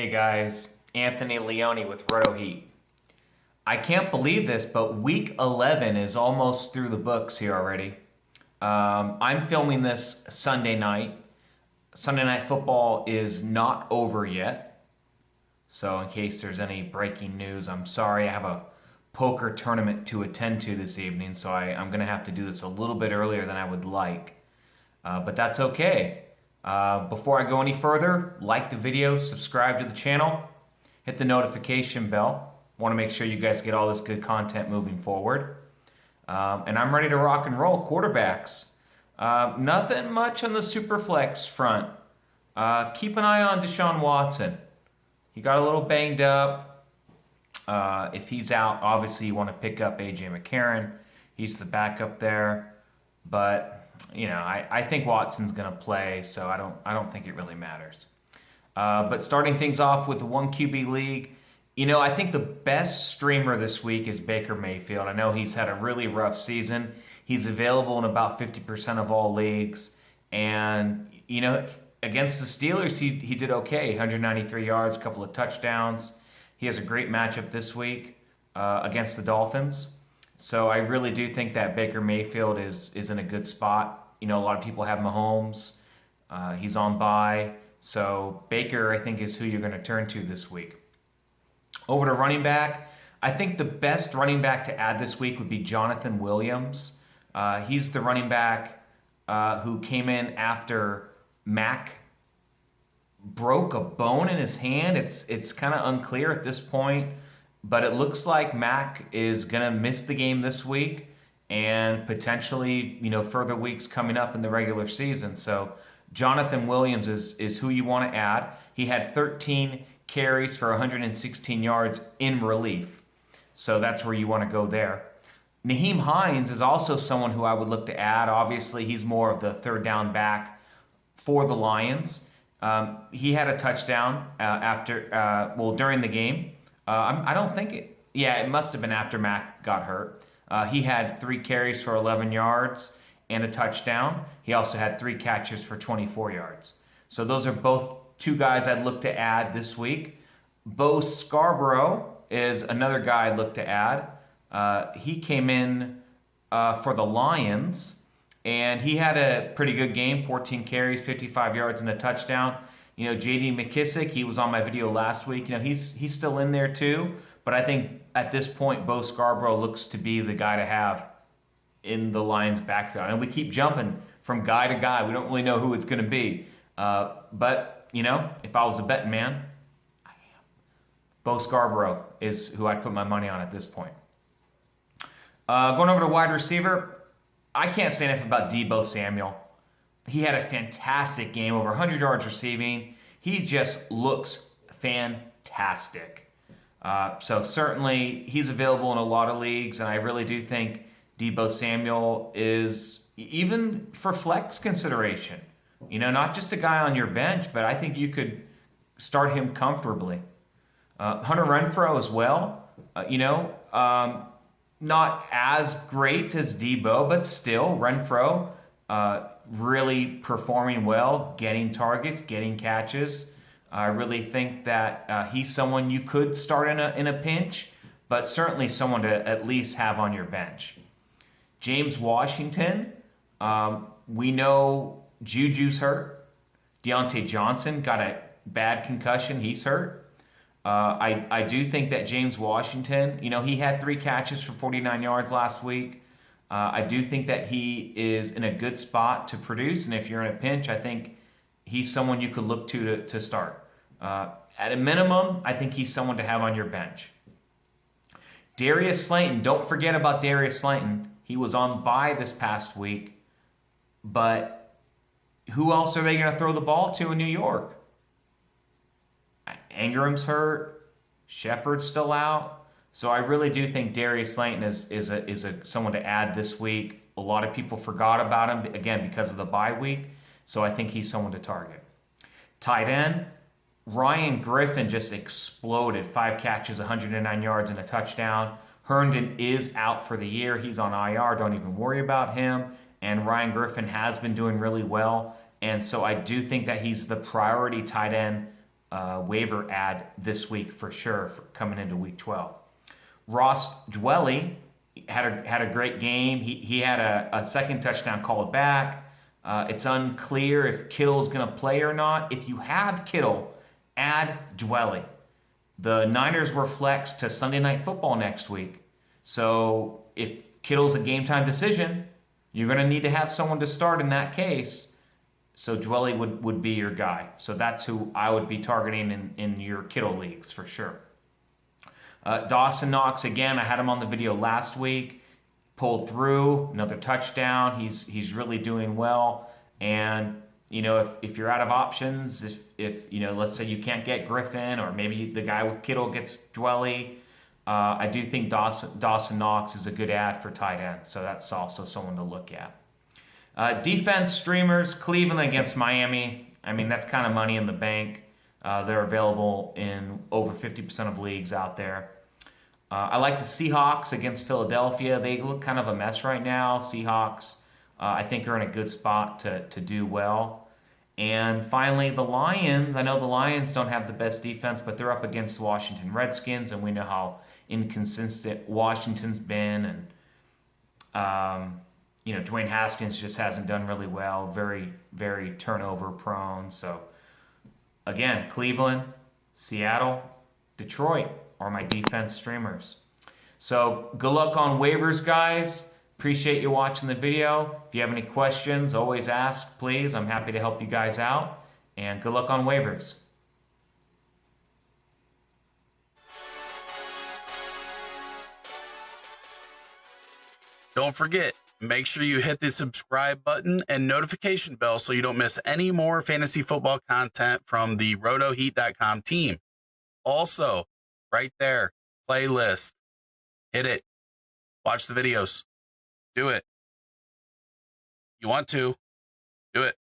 Hey guys, Anthony Leone with Roto Heat. I can't believe this, but week 11 is almost through the books here already. I'm filming this Sunday night. Sunday Night Football is not over yet. So in case there's any breaking news, I'm sorry. I have a poker tournament to attend to this evening, so I'm going to have to do this a little bit earlier than I would like. But that's okay. Before I go any further, like the video, subscribe to the channel, hit the notification bell. Want to make sure you guys get all this good content moving forward. And I'm ready to rock and roll. Quarterbacks. Nothing much on the Superflex front. Keep an eye on Deshaun Watson. He got a little banged up. If he's out, obviously you want to pick up A.J. McCarron. He's the backup there. But you know, I think Watson's going to play, so I don't think it really matters. But starting things off with the 1 QB league, you know, I think the best streamer this week is Baker Mayfield. I know he's had a really rough season. He's available in about 50% of all leagues. And, you know, against the Steelers, he did okay. 193 yards, a couple of touchdowns. He has a great matchup this week against the Dolphins. So I really do think that Baker Mayfield is in a good spot. You know, a lot of people have Mahomes. He's on bye. So Baker, I think, is who you're going to turn to this week. Over to running back. I think the best running back to add this week would be Jonathan Williams. He's the running back who came in after Mac broke a bone in his hand. It's kind of unclear at this point. But it looks like Mac is going to miss the game this week and potentially, you know, further weeks coming up in the regular season. So Jonathan Williams is who you want to add. He had 13 carries for 116 yards in relief. So that's where you want to go there. Nyheim Hines is also someone who I would look to add. Obviously, he's more of the third down back for the Lions. He had a touchdown during the game. I don't think it. Yeah, it must have been after Mac got hurt. He had 3 carries for 11 yards and a touchdown. He also had 3 catches for 24 yards. So those are both 2 guys I'd look to add this week. Bo Scarborough is another guy I'd look to add. He came in for the Lions, and he had a pretty good game, 14 carries, 55 yards, and a touchdown. You know, J.D. McKissick, he was on my video last week. You know, he's still in there too. But I think at this point, Bo Scarborough looks to be the guy to have in the Lions' backfield. And we keep jumping from guy to guy. We don't really know who it's going to be. But, you know, if I was a betting man, I am. Bo Scarborough is who I'd put my money on at this point. Going over to wide receiver, I can't say enough about Deebo Samuel. He had a fantastic game, over 100 yards receiving. He just looks fantastic. So certainly he's available in a lot of leagues, and I really do think Deebo Samuel is, even for flex consideration, you know, not just a guy on your bench, but I think you could start him comfortably. Hunter Renfrow as well, not as great as Deebo, but still Renfrow, really performing well, getting targets, getting catches. I really think that he's someone you could start in a pinch, but certainly someone to at least have on your bench. James Washington, we know Juju's hurt. Deontay Johnson got a bad concussion. He's hurt. I do think that James Washington, you know, he had 3 catches for 49 yards last week. I do think that he is in a good spot to produce, and if you're in a pinch, I think he's someone you could look to start. At a minimum, I think he's someone to have on your bench. Darius Slayton, don't forget about Darius Slayton. He was on bye this past week, but who else are they going to throw the ball to in New York? Ingram's hurt. Shepard's still out. So I really do think Darius Slayton is someone to add this week. A lot of people forgot about him, again, because of the bye week. So I think he's someone to target. Tight end, Ryan Griffin just exploded. 5 catches, 109 yards, and a touchdown. Herndon is out for the year. He's on IR. Don't even worry about him. And Ryan Griffin has been doing really well. And so I do think that he's the priority tight end waiver ad this week for sure, for coming into week 12. Ross Dwelley had a great game. He had a second touchdown called back. It's unclear if Kittle's going to play or not. If you have Kittle, add Dwelley. The Niners were flexed to Sunday Night Football next week. So if Kittle's a game time decision, you're going to need to have someone to start in that case. So Dwelley would be your guy. So that's who I would be targeting in your Kittle leagues for sure. Dawson Knox, again, I had him on the video last week. Pulled through, another touchdown. He's really doing well. And, you know, if you're out of options, if you know, let's say you can't get Griffin, or maybe the guy with Kittle gets Dwelley, I do think Dawson Knox is a good ad for tight end. So that's also someone to look at. Defense streamers, Cleveland against Miami. I mean, that's kind of money in the bank. They're available in over 50% of leagues out there. I like the Seahawks against Philadelphia. They look kind of a mess right now. Seahawks, I think, are in a good spot to do well. And finally, the Lions. I know the Lions don't have the best defense, but they're up against the Washington Redskins, and we know how inconsistent Washington's been. And, you know, Dwayne Haskins just hasn't done really well. Very, very turnover prone. So, again, Cleveland, Seattle, Detroit are my defense streamers. So good luck on waivers, guys. Appreciate you watching the video. If you have any questions, always ask, please. I'm happy to help you guys out. And good luck on waivers. Don't forget, make sure you hit the subscribe button and notification bell so you don't miss any more fantasy football content from the RotoHeat.com team. Also, right there, playlist. Hit it. Watch the videos. Do it. You want to. Do it.